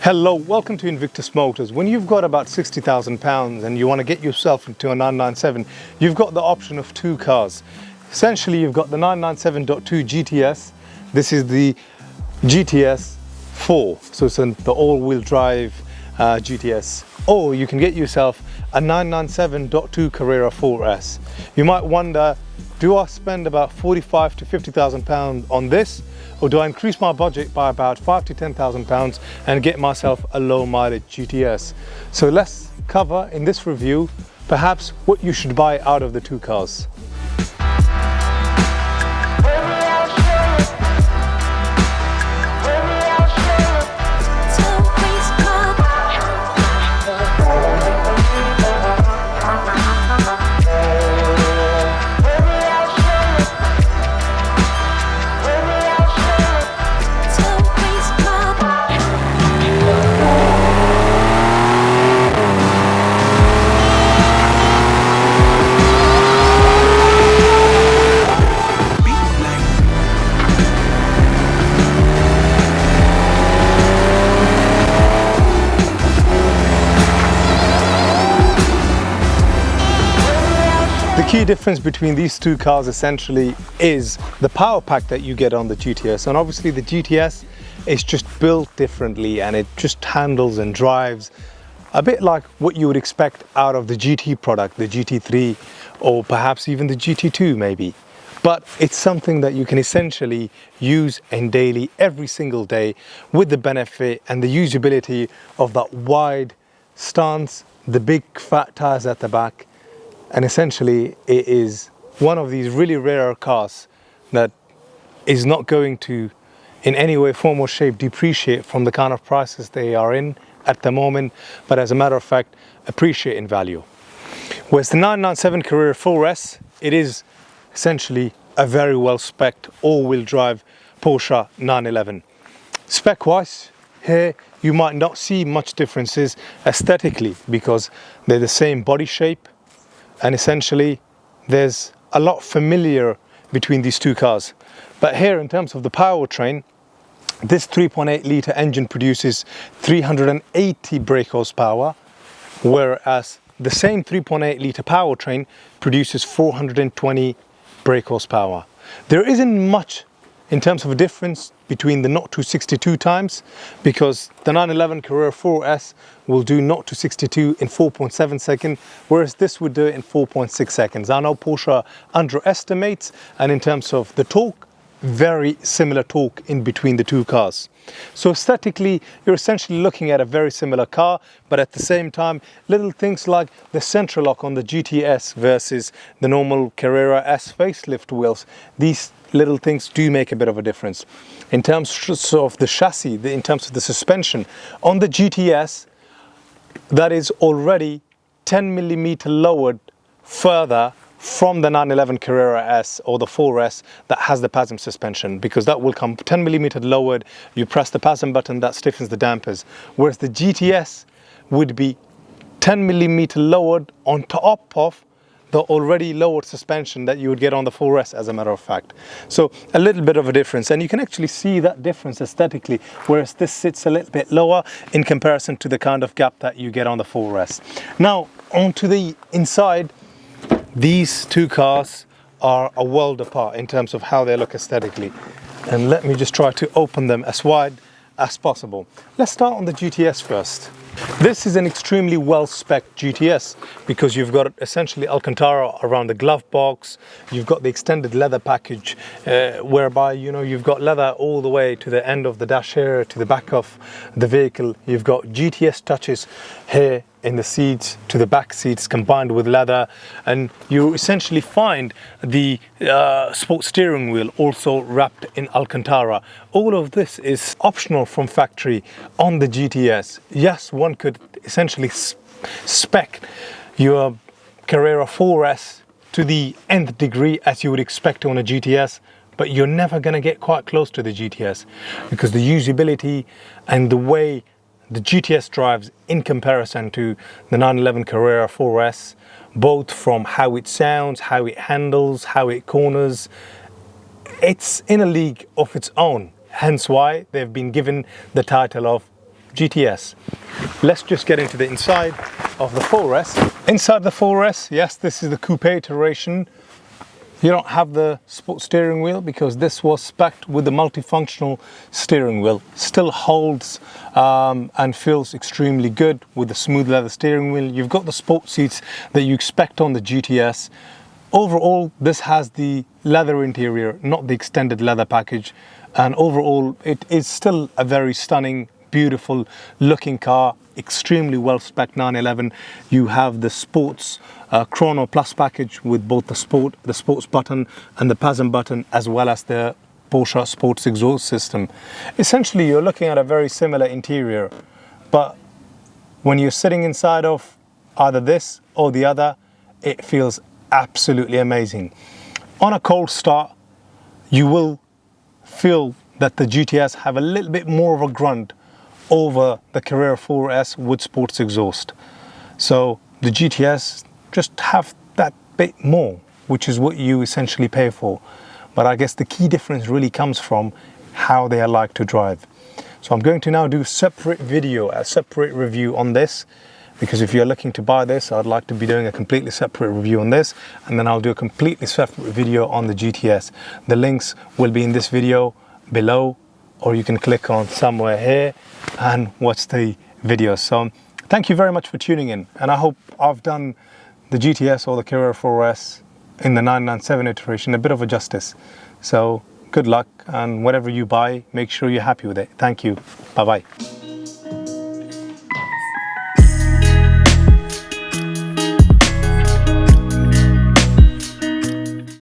Hello, welcome to Invictus Motors. When you've got about £60,000 and you want to get yourself into a 997, you've got the option of two cars. Essentially, you've got the 997.2 GTS. This is the GTS 4, so it's the all-wheel drive GTS. Or you can get yourself a 997.2 Carrera 4S. You might wonder, do I spend about £45,000 to £50,000 on this? Or do I increase my budget by about £5,000 to £10,000 and get myself a low mileage GTS? So let's cover in this review perhaps what you should buy out of the two cars. The key difference between these two cars essentially is the power pack that you get on the GTS, and obviously the GTS is just built differently and it just handles and drives a bit like what you would expect out of the GT product, the GT3 or perhaps even the GT2 maybe. But it's something that you can essentially use in daily every single day with the benefit and the usability of that wide stance, the big fat tires at the back. And essentially it is one of these really rare cars that is not going to in any way, form or shape depreciate from the kind of prices they are in at the moment, but as a matter of fact appreciate in value. Whereas the 997 Carrera 4S, it is essentially a very well spec'd all-wheel drive Porsche 911. Spec wise, here you might not see much differences aesthetically because they're the same body shape. And essentially there's a lot familiar between these two cars. But here in terms of the powertrain, this 3.8 litre engine produces 380 brake horsepower, whereas the same 3.8 litre powertrain produces 420 brake horsepower. There isn't much in terms of a difference between the 0 to 62 times, because the 911 Carrera 4S will do 0 to 62 in 4.7 seconds, whereas this would do it in 4.6 seconds. I know Porsche underestimates, and in terms of the torque, very similar torque in between the two cars. So aesthetically, you're essentially looking at a very similar car, but at the same time, little things like the central lock on the GTS versus the normal Carrera S facelift wheels, these little things do make a bit of a difference. In terms of the chassis, in terms of the suspension, on the GTS, that is already 10mm lowered further from the 911 Carrera S or the 4S that has the PASM suspension, because that will come 10mm lowered. You press the PASM button, that stiffens the dampers, whereas the GTS would be 10mm lowered on top of the already lowered suspension that you would get on the 4S, as a matter of fact. So a little bit of a difference, and you can actually see that difference aesthetically, whereas this sits a little bit lower in comparison to the kind of gap that you get on the 4S. Now onto the inside, these two cars are a world apart in terms of how they look aesthetically, and let me just try to open them as wide as possible. Let's start on the GTS first. This is an extremely well-spec'd GTS because you've got essentially Alcantara around the glove box. You've got the extended leather package whereby you've got leather all the way to the end of the dash here to the back of the vehicle. You've got GTS touches here in the seats to the back seats combined with leather, and you essentially find the sports steering wheel also wrapped in Alcantara. All of this is optional from factory on the GTS. Yes, one could essentially spec your Carrera 4S to the nth degree as you would expect on a GTS, but you're never going to get quite close to the GTS because the usability and the way the GTS drives in comparison to the 911 Carrera 4S, both from how it sounds, how it handles, how it corners, it's in a league of its own. Hence why they've been given the title of GTS. Let's just get into the inside of the 4S. Inside the 4S, yes, this is the coupe iteration. You don't have the sport steering wheel because this was spec'd with the multifunctional steering wheel. Still holds and feels extremely good with the smooth leather steering wheel. You've got the sport seats that you expect on the GTS. Overall, this has the leather interior, not the extended leather package. And overall, it is still a very stunning, beautiful looking car. Extremely well spec 911. You have the sports Chrono Plus package with both the sports button and the PASM button, as well as the Porsche sports exhaust system. Essentially, you're looking at a very similar interior, but when you're sitting inside of either this or the other, it feels absolutely amazing. On a cold start, you will feel that the GTS have a little bit more of a grunt over the Carrera 4S with sports exhaust. So the GTS just have that bit more, which is what you essentially pay for. But I guess the key difference really comes from how they are like to drive. So I'm going to now do a separate review on this, because if you're looking to buy this, I'd like to be doing a completely separate review on this, and then I'll do a completely separate video on the GTS. The links will be in this video below, or you can click on somewhere here and watch the video. So thank you very much for tuning in, and I hope I've done the GTS or the Carrera 4S in the 997 iteration a bit of a justice. So good luck, and whatever you buy, make sure you're happy with it. Thank you. Bye bye.